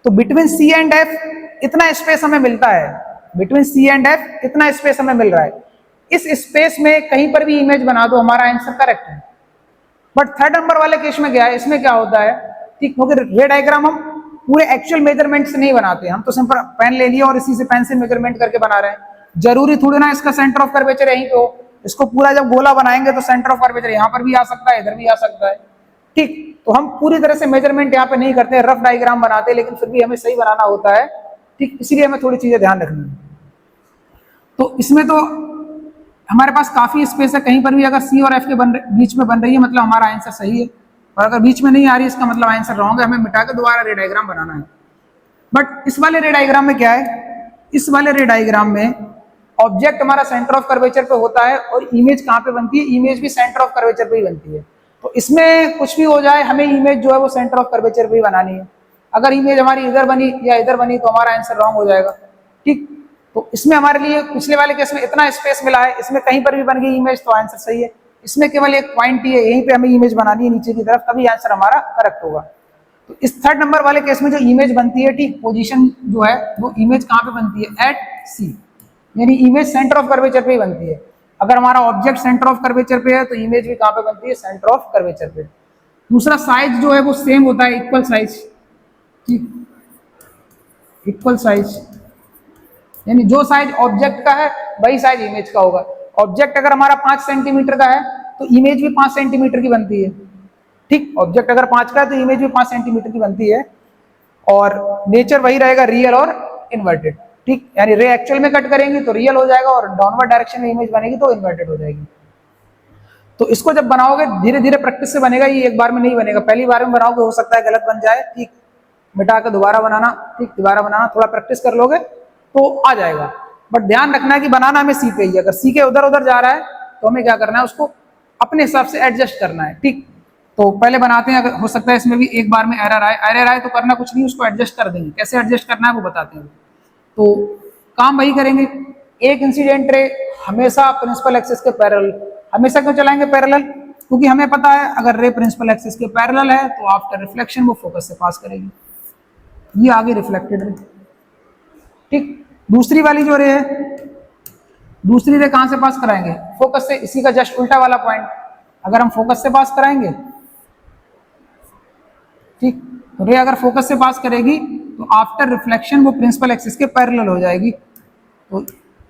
तो बिटवीन सी एंड एफ इतना स्पेस हमें मिलता है, बिटवीन सी एंड एफ इतना स्पेस हमें मिल रहा है। इस स्पेस में कहीं पर भी इमेज बना दो, हमारा आंसर करेक्ट है। बट थर्ड नंबर वाले केस में क्या है? इसमें क्या होता है? ठीक, क्योंकि रे डायग्राम हम पूरे एक्चुअल मेजरमेंट से नहीं बनाते, हम तो सिंपल पेन ले लिया और इसी से पेन से मेजरमेंट करके बना रहे हैं। जरूरी थोड़ी ना इसका सेंटर ऑफ कर्वेचर यहीं पे हो। इसको पूरा जब गोला बनाएंगे तो सेंटर ऑफ कर्वेचर यहाँ पर भी आ सकता है, इधर भी आ सकता है। ठीक, तो हम पूरी तरह से मेजरमेंट यहाँ पे नहीं करते, रफ डायग्राम बनाते, लेकिन फिर भी हमें सही बनाना होता है। ठीक, इसीलिए हमें थोड़ी चीजें ध्यान रखनी है। तो इसमें तो हमारे पास काफी स्पेस है, कहीं पर भी अगर सी और एफ के बीच में बन रही है मतलब हमारा आंसर सही है, और अगर बीच में नहीं आ रही इसका मतलब आंसर रॉन्ग है, हमें मिटा के दोबारा रे डायग्राम बनाना है। बट इस वाले रे डायग्राम में क्या है? इस वाले रे डायग्राम में ऑब्जेक्ट हमारा सेंटर ऑफ कर्वेचर पे होता है और इमेज कहाँ पे बनती है? इमेज भी सेंटर ऑफ कर्वेचर पे ही बनती है। तो इसमें कुछ भी हो जाए, हमें इमेज जो है वो सेंटर ऑफ कर्वेचर पे ही बनानी है। अगर इमेज हमारी इधर बनी या इधर बनी तो हमारा आंसर रॉन्ग हो जाएगा। ठीक, तो इसमें हमारे लिए पिछले वाले केस में इतना स्पेस मिला है, इसमें कहीं पर भी बन गई इमेज तो आंसर सही है। इसमें केवल एक पॉइंट ही है, यहीं पे हमें इमेज बनानी है नीचे की तरफ, तभी आंसर हमारा करेक्ट होगा। तो इस थर्ड नंबर वाले केस में जो इमेज बनती है, ठीक, पोजीशन जो है वो इमेज कहाँ पे बनती है? एट सी, यानी इमेज सेंटर ऑफ कर्वेचर पे ही बनती है। अगर हमारा ऑब्जेक्ट सेंटर ऑफ कर्वेचर पे है तो इमेज भी कहाँ पे बनती है? सेंटर ऑफ कर्वेचर पे। दूसरा साइज जो है वो सेम होता है, इक्वल साइज। ठीक, इक्वल साइज, यानी जो साइज ऑब्जेक्ट का है वही साइज इमेज का होगा। ऑब्जेक्ट अगर हमारा 5 सेंटीमीटर का है तो इमेज भी 5 सेंटीमीटर की बनती है। ठीक, ऑब्जेक्ट अगर 5 का है तो इमेज भी 5 सेंटीमीटर की बनती है, और नेचर वही रहेगा, रियल और इन्वर्टेड। ठीक, यानी रे एक्चुअल में कट करेंगी तो रियल हो जाएगा और डाउनवर्ड डायरेक्शन में इमेज बनेगी तो इन्वर्टेड हो जाएगी। तो इसको जब बनाओगे धीरे धीरे प्रैक्टिस से बनेगा, ये एक बार में नहीं बनेगा। पहली बार में बनाओगे हो सकता है गलत बन जाए, ठीक, मिटा के दोबारा बनाना, ठीक, दोबारा बनाना, थोड़ा प्रैक्टिस कर लोगे तो आ जाएगा। बट ध्यान रखना है कि बनाना हमें सी पे ही, अगर सी के उधर उधर जा रहा है तो हमें क्या करना है, उसको अपने हिसाब से एडजस्ट करना है। ठीक, तो पहले बनाते हैं, अगर हो सकता है इसमें भी एक बार में एरर आए तो करना कुछ नहीं, उसको एडजस्ट कर देंगे। कैसे एडजस्ट करना है वो बताते हैं। तो काम वही करेंगे, एक इंसिडेंट रे हमेशा प्रिंसिपल एक्सिस के पैरेलल, हमेशा क्यों चलाएंगे पैरेलल, क्योंकि हमें पता है अगर रे प्रिंसिपल एक्सिस के पैरेलल है तो आफ्टर रिफ्लेक्शन वो फोकस से पास करेगी, ये आगे रिफ्लेक्टेड रे। ठीक, दूसरी वाली जो रे है, दूसरी रे कहां से पास कराएंगे, फोकस से, इसी का जस्ट उल्टा वाला पॉइंट। अगर हम फोकस से पास कराएंगे, ठीक, तो रे अगर फोकस से पास करेगी तो आफ्टर रिफ्लेक्शन वो प्रिंसिपल एक्सिस के पैरेलल हो जाएगी। तो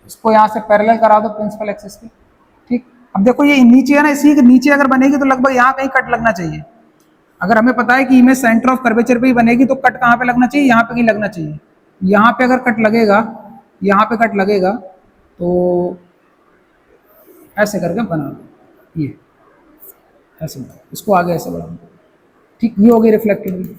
इसको यहां से पैरेलल करा दो प्रिंसिपल एक्सिस के। ठीक, अब देखो ये नीचे है ना, इसी के नीचे अगर बनेगी तो लगभग यहाँ कहीं कट लगना चाहिए। अगर हमें पता है कि इमेज सेंटर ऑफ कर्वेचर पे ही बनेगी तो कट कहाँ पे लगना चाहिए, यहाँ पे कहीं लगना चाहिए। यहाँ पे अगर कट लगेगा, यहाँ पे कट लगेगा तो ऐसे करके बना दो, ये ऐसे, इसको आगे ऐसे बढ़ा दो। ठीक, ये हो गई रिफ्लेक्टेड।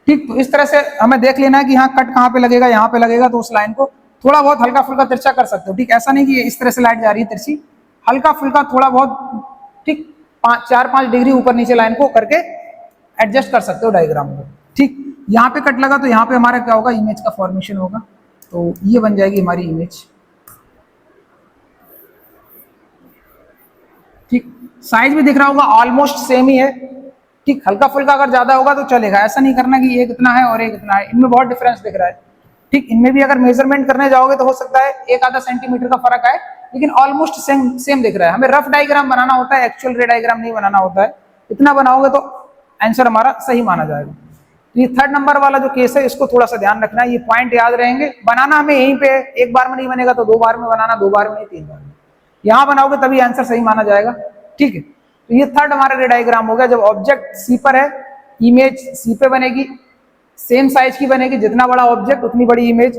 ठीक, तो इस तरह से हमें देख लेना है कि यहाँ कट कहाँ पे लगेगा, यहाँ पे लगेगा, तो उस लाइन को थोड़ा बहुत हल्का फुल्का तिरछा कर सकते हो। ठीक, ऐसा नहीं कि इस तरह से लाइट जा रही है तिरछी, हल्का फुल्का थोड़ा बहुत, ठीक, 4-5 डिग्री ऊपर नीचे लाइन को करके एडजस्ट कर सकते हो डायग्राम में। ठीक, यहाँ पे कट लगा तो यहाँ पे हमारा क्या होगा, इमेज का फॉर्मेशन होगा, तो ये बन जाएगी हमारी इमेज। ठीक, साइज भी दिख रहा होगा ऑलमोस्ट सेम ही है। ठीक, हल्का फुल्का अगर ज्यादा होगा तो चलेगा, ऐसा नहीं करना कि एक इतना है और एक इतना है, इनमें बहुत डिफरेंस दिख रहा है। ठीक, इनमें भी अगर मेजरमेंट करने जाओगे तो हो सकता है 1-आधा सेंटीमीटर का फर्क आए, लेकिन ऑलमोस्ट सेम दिख रहा है। हमें रफ डायग्राम बनाना होता है, एक्चुअल रे डायग्राम नहीं बनाना होता है। इतना बनाओगे तो आंसर हमारा सही माना जाएगा। तो ये 3rd नंबर वाला जो केस है, इसको थोड़ा सा ध्यान रखना है, ये पॉइंट याद रहेंगे। बनाना हमें यहीं पे, एक बार में नहीं बनेगा तो 2 बार में बनाना, 2 बार में नहीं 3 बार में, यहां बनाओगे तभी आंसर सही माना जाएगा। ठीक है, तो ये 3rd हमारा रे डायग्राम हो गया। जब ऑब्जेक्ट सी पर है, इमेज सी पे बनेगी, सेम साइज की बनेगी, जितना बड़ा ऑब्जेक्ट उतनी बड़ी इमेज।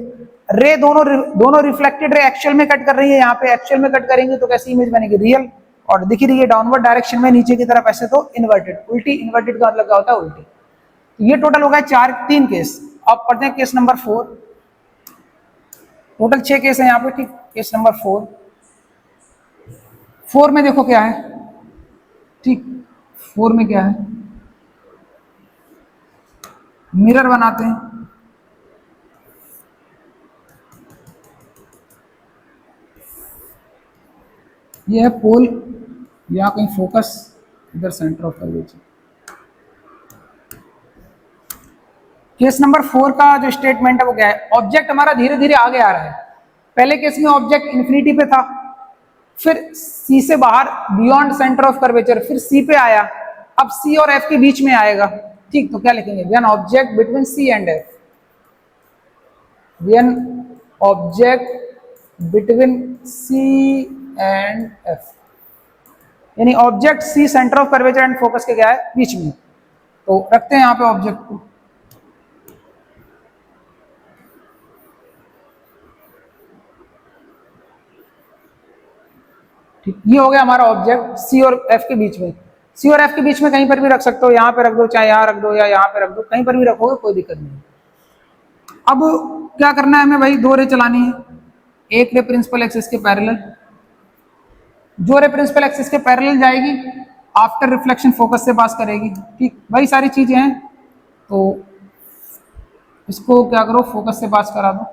रे दोनों रिफ्लेक्टेड रे एक्चुअल में कट कर रही है, यहाँ पे एक्चुअल में कट करेंगे तो कैसी इमेज बनेगी, रियल, और दिख रही है डाउनवर्ड डायरेक्शन में नीचे की तरफ, ऐसे तो इन्वर्टेड, उल्टी। इन्वर्टेड का मतलब क्या होता है, उल्टी। तो ये टोटल हो गया 3 केस। अब पढ़ते हैं केस नंबर 4। टोटल 6 केस है यहाँ पे। ठीक, केस नंबर 4 में देखो क्या है। ठीक, 4 में क्या है, मिरर बनाते हैं। ये है पोल, या कहीं फोकस, इधर centre of curvature. Case number 4 का जो स्टेटमेंट है वो क्या है, ऑब्जेक्ट हमारा धीरे धीरे आगे आ रहा है। पहले केस में ऑब्जेक्ट इन्फिनिटी पे था, फिर सी से बाहर बियॉन्ड सेंटर ऑफ कर्वेचर, फिर सी पे आया, अब सी और एफ के बीच में आएगा। ठीक, तो क्या लिखेंगे, when object between C and F, when object between C and F, यानी object C centre of curvature and focus के क्या है, बीच में। तो रखते हैं यहाँ पे ऑब्जेक्ट को। ठीक, ये हो गया हमारा ऑब्जेक्ट सी और एफ के बीच में। सी और एफ के बीच में कहीं पर भी रख सकते हो, यहाँ पे रख दो, चाहे यहाँ रख दो या यहाँ पे रख दो, कहीं पर भी रखोगे कोई दिक्कत नहीं। अब क्या करना है हमें, भाई 2 रे चलानी है। एक रे प्रिंसिपल एक्सिस के पैरेलल, जो रे प्रिंसिपल एक्सिस के पैरेलल जाएगी आफ्टर रिफ्लेक्शन फोकस से पास करेगी। ठीक, वही सारी चीजें हैं, तो इसको क्या करो, फोकस से पास करा दो।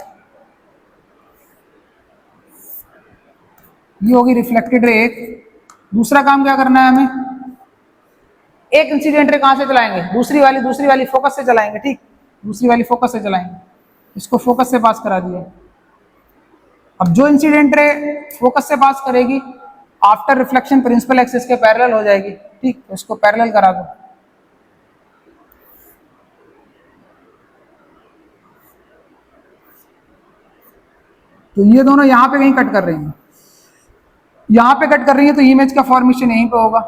ये होगी रिफ्लेक्टेड रे एक। दूसरा काम क्या करना है हमें, एक इंसिडेंट रे कहां से चलाएंगे, दूसरी वाली फोकस से चलाएंगे। ठीक, दूसरी वाली फोकस से चलाएंगे, इसको फोकस से पास करा दिया। अब जो इंसिडेंट रे फोकस से पास करेगी आफ्टर रिफ्लेक्शन प्रिंसिपल एक्सिस के पैरेलल हो जाएगी। ठीक, तो इसको पैरेलल करा दो। तो ये दोनों यहां पे कहीं कट कर रही हैं, यहां पे कट कर रही है, तो इमेज का फॉर्मेशन यहीं पे होगा।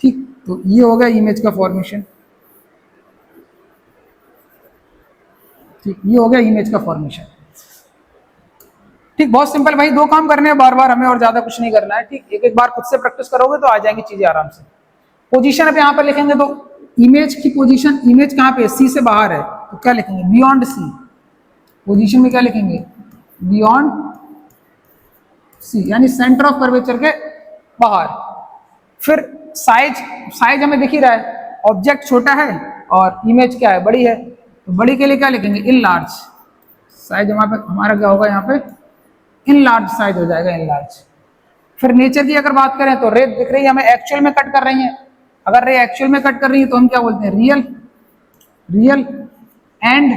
ठीक, तो ये हो गया इमेज का फॉर्मेशन। ठीक, ये हो गया इमेज का फॉर्मेशन। ठीक, बहुत सिंपल भाई, दो काम करने हैं बार बार हमें और ज्यादा कुछ नहीं करना है। ठीक, एक एक बार खुद से प्रैक्टिस करोगे तो आ जाएंगी चीजें आराम से। पोजीशन अब यहाँ पर लिखेंगे तो इमेज की पोजीशन, इमेज कहाँ पे है, सी से बाहर है, तो क्या लिखेंगे, बियॉन्ड सी। पोजीशन में क्या लिखेंगे, बियॉन्ड सी, यानी सेंटर ऑफ कर्वेचर के बाहर। फिर साइज, साइज हमें दिख ही रहा है, ऑब्जेक्ट छोटा है और इमेज क्या है, बड़ी है, तो बड़ी के लिए क्या लिखेंगे, इन लार्ज। साइज हमारा क्या होगा यहाँ पे, इन लार्ज साइज हो जाएगा, इन लार्ज। फिर नेचर की अगर बात करें तो रे दिख रही है हमें, एक्चुअल में कट कर रही है, अगर रे एक्चुअल में कट कर रही है तो हम क्या बोलते हैं, रियल। रियल एंड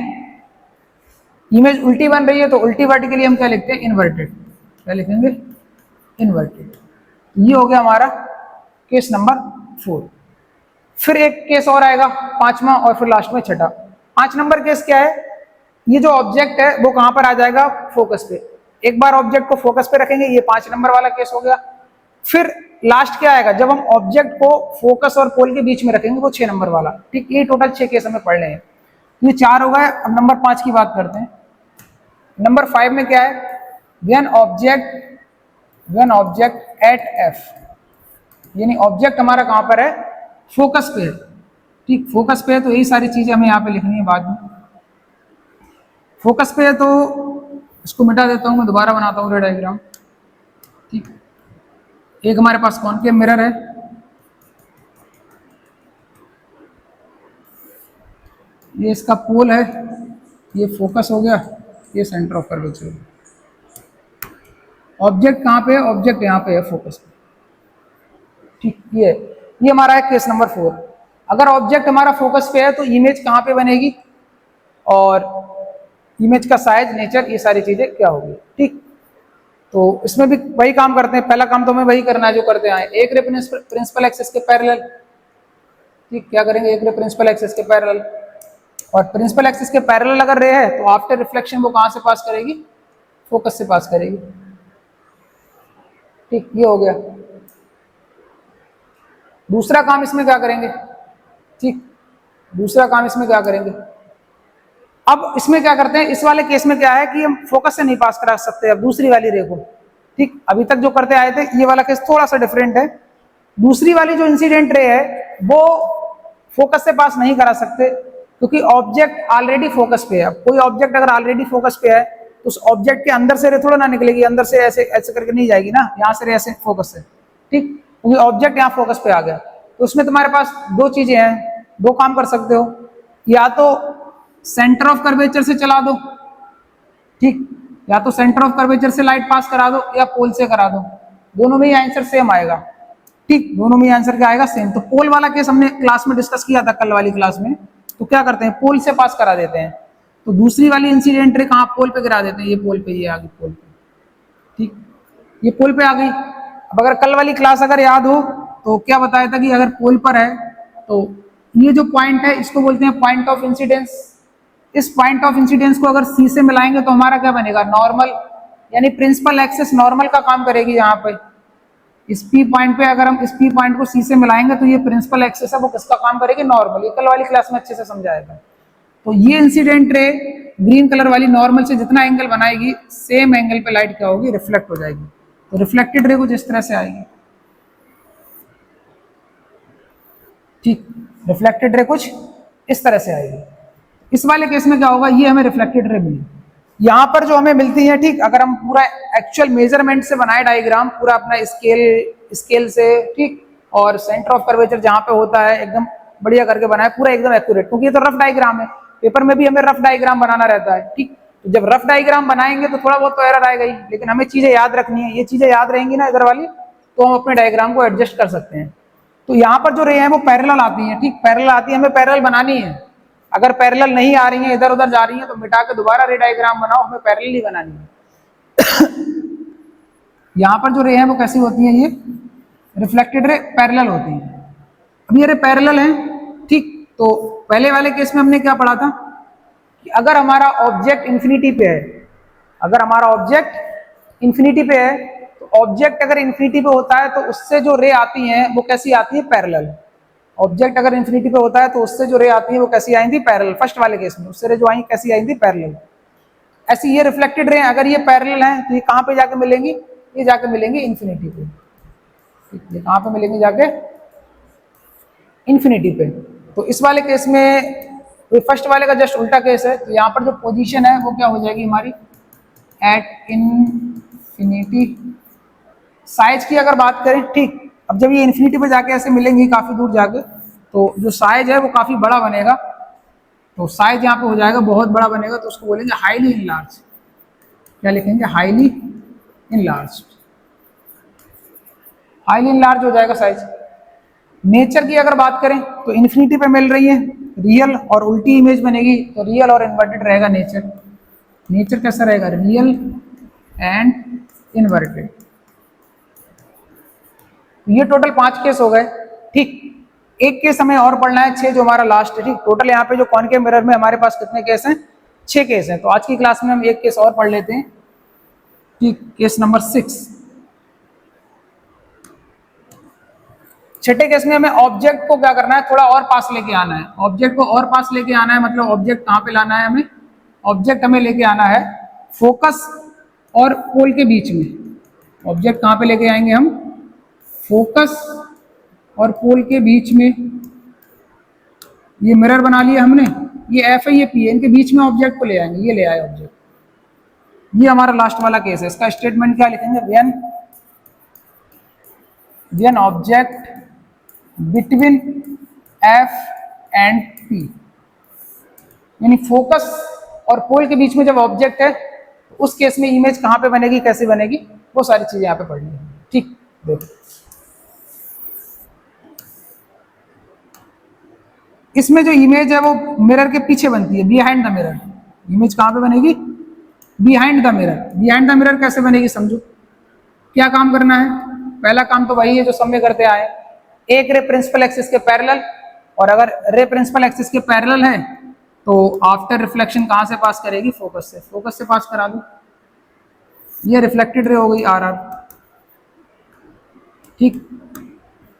इमेज उल्टी बन रही है तो उल्टी वर्टिकली हम क्या लिखते हैं, इन्वर्टेड। क्या लिखेंगे, इन्वर्टेड। ये हो गया हमारा केस नंबर 4। फिर एक केस और आएगा, पांचवा और फिर लास्ट में छठा। 5 नंबर केस क्या है, ये जो ऑब्जेक्ट है वो कहां पर आ जाएगा, फोकस पे। एक बार ऑब्जेक्ट को फोकस पे रखेंगे, ये 5 नंबर वाला केस हो गया। फिर लास्ट क्या आएगा, जब हम ऑब्जेक्ट को फोकस और पोल के बीच में रखेंगे, वो 6 नंबर वाला। ठीक, ये टोटल 6 केस हमें पढ़ने हैं। ये 4 हो गए। अब नंबर 5 की बात करते हैं। नंबर 5 में क्या है, व्हेन ऑब्जेक्ट एट एफ, यानी ऑब्जेक्ट हमारा कहां पर है, फोकस पे है। ठीक, फोकस पे है तो यही सारी चीजें हमें यहाँ पे लिखनी है बाद में। फोकस पे है तो इसको मिटा देता हूं, मैं दोबारा बनाता हूँ रे डायग्राम। ठीक, एक हमारे पास कॉनकेव मिरर है, ये इसका पोल है, ये फोकस हो गया, ये सेंटर ऑफ कर्वेचर। ऑब्जेक्ट कहाँ पे है, ऑब्जेक्ट यहाँ पे है, फोकस पे। ठीक, ये हमारा है केस नंबर 4। अगर ऑब्जेक्ट हमारा फोकस पे है तो इमेज कहाँ पे बनेगी, और इमेज का साइज, नेचर, ये सारी चीजें क्या होगी। ठीक, तो इसमें भी वही काम करते हैं, पहला काम तो हमें वही करना है जो करते आए, एक रे प्रिंसिपल एक्सिस के पैरेलल। ठीक, क्या करेंगे, एक रे प्रिंसिपल एक्सिस के पैरेलल, और प्रिंसिपल एक्सिस के पैरेलल अगर रे है तो आफ्टर रिफ्लेक्शन वो कहां से पास करेगी, फोकस से पास करेगी। ठीक, ये हो गया। दूसरा काम इसमें क्या करेंगे, ठीक, दूसरा काम इसमें क्या करेंगे, अब इसमें क्या करते हैं, इस वाले केस में क्या है कि हम फोकस से नहीं पास करा सकते अब दूसरी वाली रे को। ठीक, अभी तक जो करते आए थे ये वाला केस थोड़ा सा डिफरेंट है। दूसरी वाली जो इंसिडेंट रे है वो फोकस से पास नहीं करा सकते, क्योंकि ऑब्जेक्ट ऑलरेडी फोकस पे है। कोई ऑब्जेक्ट अगर ऑलरेडी फोकस पे है तो उस ऑब्जेक्ट के अंदर से रे थोड़ा ना निकलेगी, अंदर से ऐसे ऐसे करके नहीं जाएगी ना, यहाँ से रे ऐसे फोकस से। ठीक, क्योंकि ऑब्जेक्ट यहाँ फोकस पे आ गया। तो उसमें तुम्हारे पास दो चीजें हैं, दो काम कर सकते हो, या तो सेंटर ऑफ कर्वेचर से चला दो, ठीक, या तो सेंटर ऑफ कर्वेचर से लाइट पास करा दो, या पोल से करा दो। दोनों में ही आंसर सेम आएगा। ठीक, दोनों में ही आंसर क्या आएगा, सेम। तो पोल वाला केस हमने क्लास में डिस्कस किया था, कल वाली क्लास में। तो क्या करते हैं, पोल से पास करा देते हैं। तो दूसरी वाली इंसिडेंट रे कहाँ, पोल पे गिरा देते हैं, ये पोल पे, ये आ गई पोल पे। ठीक, ये पोल पे आ गई। अब अगर कल वाली क्लास अगर याद हो तो क्या बताया था कि अगर पोल पर है तो ये जो पॉइंट है इसको बोलते हैं पॉइंट ऑफ इंसिडेंस। इस पॉइंट ऑफ इंसिडेंस को अगर सी से मिलाएंगे तो हमारा क्या बनेगा, नॉर्मल, यानी प्रिंसिपल एक्सिस नॉर्मल का काम करेगी। यहाँ पे इस पी पॉइंट पे अगर हम इस पी पॉइंट को सी से मिलाएंगे तो ये प्रिंसिपल एक्सिस है वो किसका काम करेगी, नॉर्मल। ये कल वाली क्लास में अच्छे से समझाया था। तो ये इंसिडेंट रे ग्रीन कलर वाली नॉर्मल से जितना एंगल बनाएगी, सेम एंगल पे लाइट क्या होगी, रिफ्लेक्ट हो जाएगी। तो रिफ्लेक्टेड रे कुछ इस तरह से आएगी। ठीक, रिफ्लेक्टेड रे कुछ इस तरह से आएगी। इस वाले केस में क्या होगा, ये हमें रिफ्लेक्टेड रे मिली, यहाँ पर जो हमें मिलती है। ठीक, अगर हम पूरा एक्चुअल मेजरमेंट से बनाए डायग्राम, पूरा अपना स्केल से, ठीक, और सेंटर ऑफ कर्वेचर जहाँ पे होता है एकदम बढ़िया करके बनाए, पूरा एकदम एक्यूरेट, क्योंकि ये तो रफ डायग्राम है। पेपर में भी हमें रफ डायग्राम बनाना रहता है। ठीक, तो जब रफ डायग्राम बनाएंगे तो थोड़ा बहुत तो एरर आएगा ही, लेकिन हमें चीजें याद रखनी है। ये चीजें याद रहेंगी ना इधर वाली, तो हम अपने डायग्राम को एडजस्ट कर सकते हैं। तो यहाँ पर जो रे है वो पैरेलल आती है। ठीक, पैरेलल आती है, हमें पैरेलल बनानी है। अगर पैरेलल नहीं आ रही है, इधर उधर जा रही है, तो मिटा के दोबारा रे डायग्राम बनाओ, हमें पैरेलल ही बनानी है। यहाँ पर जो रे है वो कैसी होती है, ये रिफ्लेक्टेड रे पैरेलल होती है। अब ये रे पैरेलल है। ठीक, तो पहले वाले केस में हमने क्या पढ़ा था कि अगर हमारा ऑब्जेक्ट इंफिनिटी पे है, अगर हमारा ऑब्जेक्ट इंफिनिटी पे है, तो ऑब्जेक्ट अगर इंफिनिटी पे होता है तो उससे जो रे आती हैं वो कैसी आती है, पैरेलल। ऑब्जेक्ट अगर इंफिनिटी पे होता है तो उससे जो रे आती है वो कैसी आई थी, पैरेलल। फर्स्ट वाले केस में उससे रे जो आई कैसी आई थी, पैरेलल। ऐसी ये रिफ्लेक्टेड रे अगर ये पैरेलल हैं तो ये कहाँ पे जाके मिलेंगी, ये जाके मिलेंगी इन्फिनिटी पे। ये कहाँ पे मिलेंगी, जाके इन्फिनिटी पे। तो इस वाले केस में फर्स्ट वाले का जस्ट उल्टा केस है, तो यहाँ पर जो पोजीशन है वो क्या हो जाएगी हमारी, एट इन्फिनिटी। साइज की अगर बात करें, ठीक, अब जब ये इन्फिनिटी पे जाके ऐसे मिलेंगी काफी दूर जाके, तो जो साइज है वो काफी बड़ा बनेगा। तो साइज यहाँ पे हो जाएगा बहुत बड़ा बनेगा, तो उसको बोलेंगे हाईली इनलार्ज। क्या लिखेंगे, हाईली इनलार्ज। हाईली इनलार्ज हो जाएगा साइज। नेचर की अगर बात करें तो इन्फिनिटी पे मिल रही है रियल, और उल्टी इमेज बनेगी तो रियल और इन्वर्टेड रहेगा नेचर। नेचर कैसा रहेगा, रियल एंड इन्वर्टेड। ये टोटल 5 केस हो गए। ठीक, एक केस हमें और पढ़ना है 6, जो हमारा लास्ट है। ठीक, टोटल यहाँ पे जो कॉनकेव मिरर में हमारे पास कितने केस हैं, 6 केस हैं। तो आज की क्लास में हम एक केस और पढ़ लेते हैं। ठीक, केस नंबर 6। छठे केस में हमें ऑब्जेक्ट को क्या करना है, थोड़ा और पास लेके आना है। ऑब्जेक्ट को और पास लेके आना है, मतलब ऑब्जेक्ट कहाँ पे लाना है हमें, ऑब्जेक्ट हमें लेके आना है फोकस और पोल के बीच में। ऑब्जेक्ट कहाँ पे लेके आएंगे हम, फोकस और पोल के बीच में। ये मिरर बना लिया हमने, ये एफ है ये पी है, इनके बीच में ऑब्जेक्ट को ले आएंगे। ये ले आए ऑब्जेक्ट। ये हमारा लास्ट वाला केस है। इसका स्टेटमेंट क्या लिखेंगे, when object between F and P, यानी फोकस और पोल के बीच में जब ऑब्जेक्ट है तो उस केस में इमेज कहाँ पे बनेगी, कैसे बनेगी, वो सारी चीजें यहाँ पे पढ़नी है। ठीक, देखो इसमें जो इमेज है वो मिरर के पीछे बनती है, बिहाइंड द मिरर। इमेज कहाँ पे बनेगी, behind the mirror. Behind the mirror कैसे बनेगी, समझो। क्या काम करना है, पहला काम तो वही है जो सब में करते आए, एक रे प्रिंसिपल एक्सिस के पैरेलल, और अगर रे प्रिंसिपल एक्सिस के पैरेलल है तो आफ्टर रिफ्लेक्शन कहाँ से पास करेगी, फोकस से। फोकस से पास करा दो, ये रिफ्लेक्टेड रे हो गई आर आर। ठीक,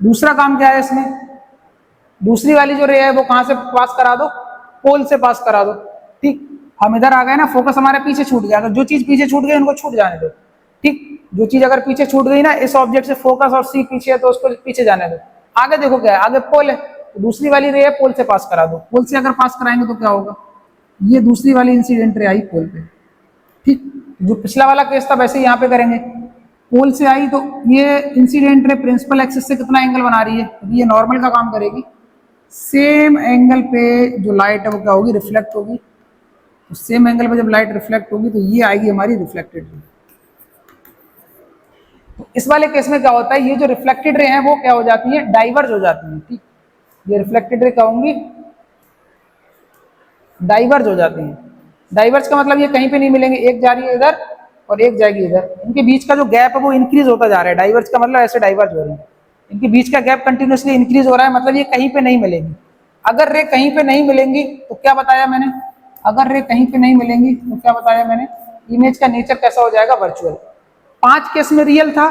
दूसरा काम क्या है इसमें, दूसरी वाली जो रे है वो कहाँ से पास करा दो, पोल से पास करा दो। ठीक, हम इधर आ गए ना, फोकस हमारे पीछे छूट गया। अगर जो चीज पीछे छूट गई उनको छूट जाने दो। ठीक, जो चीज अगर पीछे छूट गई ना, इस ऑब्जेक्ट से फोकस और सी पीछे है तो उसको पीछे जाने दो। आगे देखो क्या है, आगे पोल है, तो दूसरी वाली रे है पोल से पास करा दो। पोल से अगर पास कराएंगे तो क्या होगा, ये दूसरी वाली इंसिडेंट रे आई पोल पे। ठीक, जो पिछला वाला केस था वैसे यहाँ पे करेंगे। पोल से आई तो ये इंसिडेंट रे प्रिंसिपल एक्सिस से कितना एंगल बना रही है, तो ये नॉर्मल का काम करेगी। सेम एंगल पे जो लाइट है वो क्या होगी, रिफ्लेक्ट होगी। तो सेम एंगल पे जब लाइट रिफ्लेक्ट होगी तो ये आएगी हमारी रिफ्लेक्टेड रे। तो इस वाले केस में क्या होता है, ये जो रिफ्लेक्टेड रे हैं वो क्या हो जाती है, डाइवर्ज हो जाती है। ठीक, ये रिफ्लेक्टेड रे क्या होंगी, डाइवर्ज हो जाती हैं। डाइवर्ज का मतलब ये कहीं पे नहीं मिलेंगे, एक जा रही है इधर और एक जाएगी इधर। इनके बीच का जो गैप है वो इंक्रीज होता जा रहा है। डाइवर्ज का मतलब ऐसे डाइवर्ज हो रहे हैं, इनके बीच का गैप कंटिन्यूसली इंक्रीज हो रहा है, मतलब ये कहीं पे नहीं मिलेंगी। अगर रे कहीं पे नहीं मिलेंगी तो क्या बताया मैंने, अगर रे कहीं पे नहीं मिलेंगी तो क्या बताया मैंने, इमेज का नेचर कैसा हो जाएगा, वर्चुअल। 5 केस में रियल था,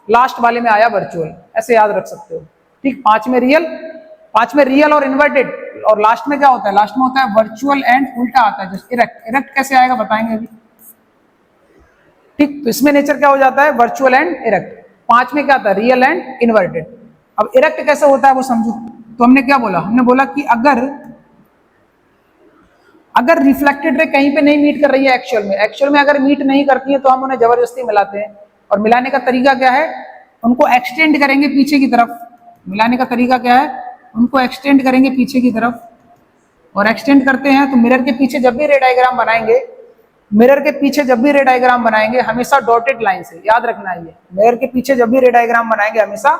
लास्ट वाले में आया वर्चुअल, ऐसे याद रख सकते हो। ठीक, 5 में रियल और इन्वर्टेड, और लास्ट में क्या होता है, लास्ट में होता है वर्चुअल एंड उल्टा आता है, जैसे इरेक्ट। इरेक्ट कैसे आएगा बताएंगे अभी। ठीक, तो इसमें नेचर क्या हो जाता है, वर्चुअल एंड इरेक्ट। 5 में क्या था, रियल एंड इन्वर्टेड। अब इरेक्ट कैसे होता है वो समझो। तो हमने क्या बोला, हमने बोला कि अगर रिफ्लेक्टेड रे कहीं पे नहीं मीट कर रही है एक्चुअल में अगर मीट नहीं करती है तो हम उन्हें जबरदस्ती मिलाते हैं। और मिलाने का तरीका क्या है, उनको एक्सटेंड करेंगे पीछे की तरफ। मिलाने का तरीका क्या है, उनको एक्सटेंड करेंगे पीछे की तरफ, और एक्सटेंड करते हैं तो मिरर के पीछे जब भी रे डायग्राम बनाएंगे, मिरर के पीछे जब भी रे डायग्राम बनाएंगे हमेशा डॉटेड लाइन से, याद रखना है ये। मिरर के पीछे जब भी रे डायग्राम बनाएंगे हमेशा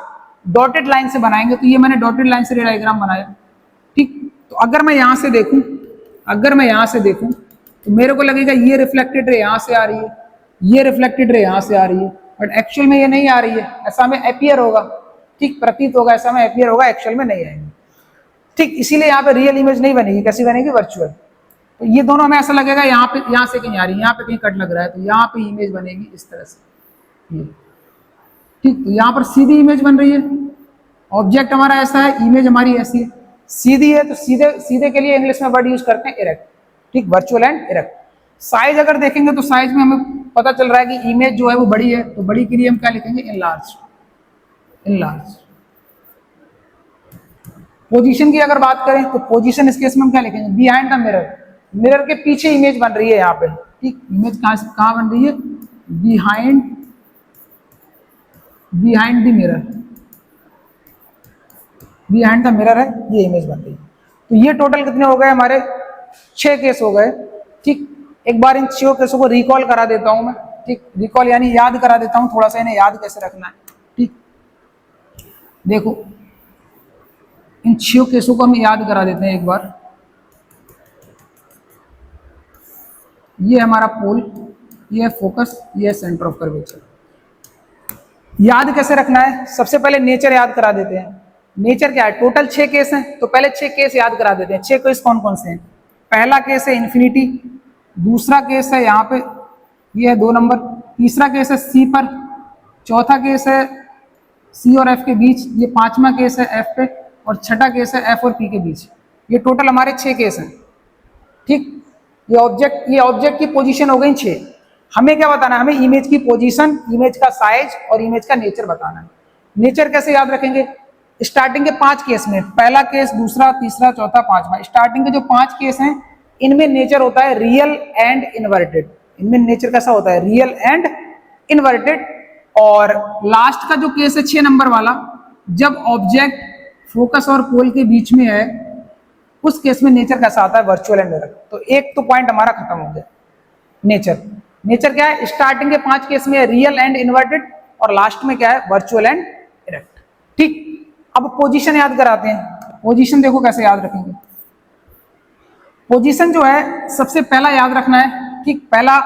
डॉटेड लाइन से बनाएंगे। तो ये मैंने डॉटेड लाइन से रे डायग्राम बनाया। ठीक, तो अगर मैं यहाँ से देखूं तो मेरे को लगेगा ये रिफ्लेक्टेड रे यहाँ से आ रही है, ये रिफ्लेक्टेड रे यहाँ से आ रही है, बट एक्चुअल में ये नहीं आ रही है, ऐसा हमें अपीयर होगा। ठीक, प्रतीत होगा, ऐसा में अपीयर होगा, एक्चुअल में नहीं आएंगे। ठीक, इसीलिए यहाँ पे रियल इमेज नहीं बनेगी, कैसी बनेगी, वर्चुअल। तो ये दोनों हमें ऐसा लगेगा यहाँ से कहीं आ रही है, यहाँ पे कहीं कट लग रहा है, तो यहाँ पे इमेज बनेगी इस तरह से ये। ठीक, तो यहाँ पर सीधी इमेज बन रही है, ऑब्जेक्ट हमारा ऐसा है, इमेज हमारी ऐसी है, सीधी है। तो सीधे के लिए इंग्लिश में वर्ड यूज करते हैं इरेक्ट। ठीक, वर्चुअल एंड इरेक्ट। साइज अगर देखेंगे तो साइज में हमें पता चल रहा है कि इमेज जो है वो बड़ी है, तो बड़ी के लिए हम क्या लिखेंगे, इनलार्ज। इनलार्ज। पोजीशन की अगर बात करें तो पोजीशन इस केस में हम क्या लिखेंगे, बिहाइंड द मिरर। मिरर के पीछे इमेज बन रही है यहाँ पे, ठीक। इमेज कहाँ बन रही है, behind, behind the mirror. Behind the mirror है, ये इमेज बन रही है। तो ये टोटल कितने हो गए हमारे, 6 केस हो गए, ठीक। एक बार इन 6 केसों को रिकॉल करा देता हूं मैं, ठीक। रिकॉल यानी याद करा देता हूं, थोड़ा सा इन्हें याद कैसे रखना है, ठीक। देखो इन 6 केसों को हम याद करा देते हैं एक बार। ये हमारा पोल, ये है फोकस, ये है सेंटर ऑफ कर्वेचर। याद कैसे रखना है, सबसे पहले नेचर याद करा देते हैं। नेचर क्या है, टोटल 6 केस हैं, तो पहले 6 केस याद करा देते हैं। 6 केस कौन कौन से हैं, पहला केस है इन्फिनिटी, दूसरा केस है यहाँ पे, ये है 2 नंबर, तीसरा केस है सी पर, चौथा केस है सी और एफ के बीच, ये 5वां केस है एफ पे, और छठा केस है एफ और पी के बीच। ये टोटल हमारे 6 केस हैं, ठीक। ये ऑब्जेक्ट की पोजीशन हो गई 6। हमें क्या बताना है, हमें इमेज की पोजीशन, इमेज का साइज और इमेज का नेचर बताना है। नेचर कैसे याद रखेंगे, स्टार्टिंग के 5 केस में, पहला केस, दूसरा, तीसरा, चौथा, 5वां, स्टार्टिंग के जो 5 केस हैं इनमें नेचर होता है रियल एंड इन्वर्टेड। इनमें नेचर कैसा होता है, रियल एंड इन्वर्टेड। और लास्ट का जो केस है 6 नंबर वाला, जब ऑब्जेक्ट फोकस और पोल के बीच में है, उस केस में नेचर कैसा आता है, वर्चुअल एंड डायरेक्ट। तो एक तो पॉइंट हमारा खत्म हो गया, नेचर। नेचर क्या है, स्टार्टिंग के 5 केस में रियल एंड इन्वर्टेड, और लास्ट में क्या है, वर्चुअल एंड डायरेक्ट, ठीक। अब पोजीशन याद कराते हैं। पोजीशन देखो कैसे याद रखेंगे। पोजीशन जो है सबसे पहला याद रखना है, ठीक। पहला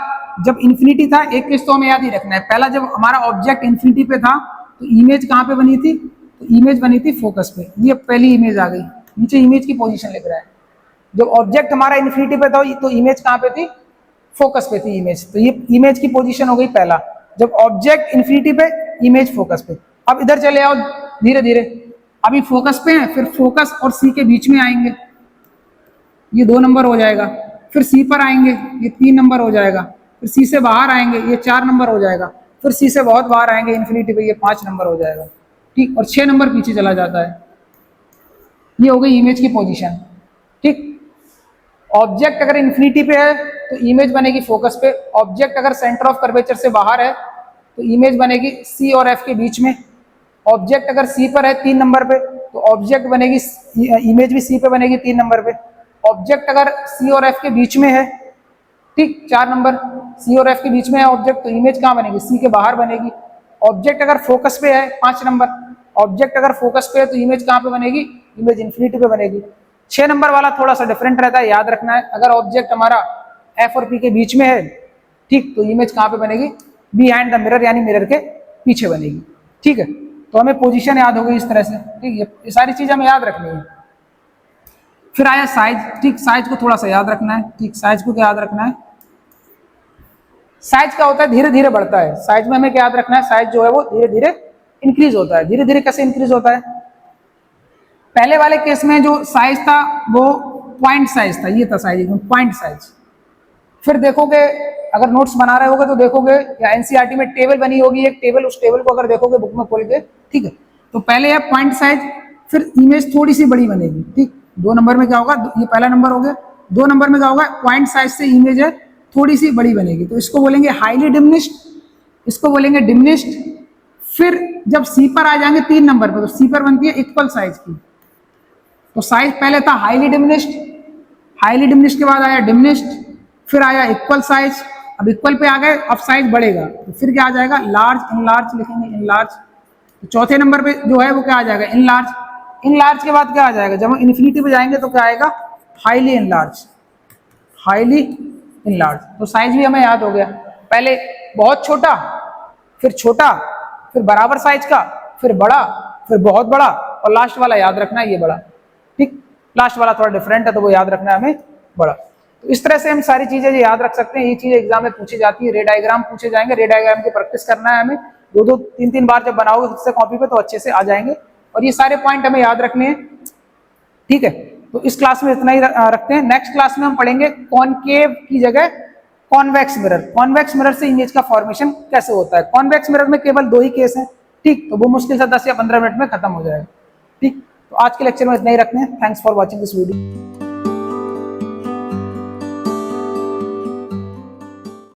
जब इन्फिनिटी था, एक केस तो हमें याद ही रखना है, पहला जब हमारा ऑब्जेक्ट इन्फिनिटी पे था तो इमेज कहाँ पे बनी थी, तो इमेज बनी थी फोकस पे। ये पहली इमेज आ गई, नीचे इमेज की पोजीशन लिख रहा है। जब ऑब्जेक्ट हमारा इन्फिनिटी पे था तो इमेज कहाँ पे थी, फोकस पे थी इमेज, तो ये इमेज की पोजीशन हो गई पहला। जब ऑब्जेक्ट इन्फिनिटी पे, इमेज फोकस पे। अब इधर चले आओ धीरे धीरे, अभी फोकस पे है, फिर फोकस और सी के बीच में आएंगे, ये 2 नंबर हो जाएगा। फिर सी पर आएंगे, ये 3 नंबर हो जाएगा। फिर सी से बाहर आएंगे, ये 4 नंबर हो जाएगा। फिर सी से बहुत बाहर आएंगे इन्फिनिटी पे, ये 5 नंबर हो जाएगा, ठीक। और 6 नंबर पीछे चला जाता है। ये हो गई इमेज की पोजीशन, ठीक। ऑब्जेक्ट अगर इन्फिनिटी पे है तो इमेज बनेगी फोकस पे। ऑब्जेक्ट अगर सेंटर ऑफ कर्वेचर से बाहर है तो इमेज बनेगी सी और एफ के बीच में। ऑब्जेक्ट अगर सी पर है 3 नंबर पे तो ऑब्जेक्ट बनेगी, इमेज भी सी पे बनेगी 3 नंबर पे। ऑब्जेक्ट अगर सी और एफ के बीच में है, ठीक, 4 नंबर, सी और एफ के बीच में है ऑब्जेक्ट, तो इमेज कहाँ बनेगी, सी के बाहर बनेगी। ऑब्जेक्ट अगर फोकस पे है 5 नंबर, ऑब्जेक्ट अगर फोकस पे है तो इमेज कहाँ पे बनेगी, इमेज इन्फिनिटी पे बनेगी। 6 नंबर वाला थोड़ा सा डिफरेंट रहता है, याद रखना है। अगर ऑब्जेक्ट हमारा एफ और पी के बीच में है, ठीक, तो इमेज कहाँ पे बनेगी, बिहाइंड द मिरर, यानी मिरर के पीछे बनेगी, ठीक है। तो हमें पोजीशन याद हो गई इस तरह से, ठीक। ये सारी चीज हमें याद रखनी है। फिर आया साइज, ठीक। साइज को थोड़ा सा याद रखना है, ठीक। साइज को क्या याद रखना है, साइज क्या होता है, धीरे धीरे बढ़ता है। साइज में हमें क्या याद रखना है, साइज जो है वो धीरे धीरे इंक्रीज होता है। धीरे धीरे कैसे इंक्रीज होता है, पहले वाले केस में जो साइज था वो पॉइंट साइज था, ये था साइज, पॉइंट साइज। फिर देखोगे, अगर नोट्स बना रहे होगे तो देखोगे, या एनसीईआरटी में टेबल बनी होगी एक टेबल, उस टेबल को अगर देखोगे बुक में खोल के, ठीक है। तो पहले है पॉइंट साइज, फिर इमेज थोड़ी सी बड़ी बनेगी, ठीक। 2 नंबर में क्या होगा, ये पहला नंबर हो गया। 2 नंबर में क्या होगा, पॉइंट साइज से इमेज है थोड़ी सी बड़ी बनेगी, तो इसको बोलेंगे हाईली डिमिनिश्ड, इसको बोलेंगे डिमिनिश्ड। फिर जब सी पर आ जाएंगे 3 नंबर पर, तो सी पर बनती है इक्वल साइज की। तो साइज पहले था हाईली डिमिनिश्ड, हाईली डिमिनिश्ड के बाद आया डिमिनिश्ड, फिर आया इक्वल साइज। अब इक्वल पे आ गए, अब साइज बढ़ेगा, तो फिर क्या आ जाएगा, लार्ज, इनलार्ज लिखेंगे, इनलार्ज। तो चौथे नंबर पे जो है वो क्या आ जाएगा, इनलार्ज। इनलार्ज के बाद क्या आ जाएगा, जब हम इन्फिनिटी पे जाएंगे तो क्या आएगा, हाईली इनलार्ज, हाईली इनलार्ज। तो साइज भी हमें याद हो गया, पहले बहुत छोटा, फिर छोटा, फिर बराबर साइज का, फिर बड़ा, फिर बहुत बड़ा, और लास्ट वाला याद रखना है ये बड़ा, ठीक। लास्ट वाला थोड़ा डिफरेंट है तो वो याद रखना है हमें, बड़ा। तो इस तरह से हम सारी चीजें याद रख सकते हैं। ये चीज एग्जाम में पूछी जाती है। रे डायग्राम पूछे जाएंगे, रे डायग्राम की प्रैक्टिस करना है हमें। 2-2, 3-3 बार जब बनाओगे खुद से कॉपी पे तो अच्छे से आ जाएंगे, और ये सारे पॉइंट हमें याद रखने हैं, ठीक है। तो इस क्लास में इतना ही रखते हैं। नेक्स्ट क्लास में हम पढ़ेंगे कॉनकेव की जगह कॉन्वेक्स मिरर, कॉन्वेक्स मिरर से इमेज का फॉर्मेशन कैसे होता है। कॉन्वेक्स मिरर में केवल 2 ही केस हैं, ठीक, तो वो मुश्किल से 10 या 15 मिनट में खत्म हो जाएगा। ठीक, तो आज के लेक्चर में इतना ही रखते हैं। Thanks for watching this video.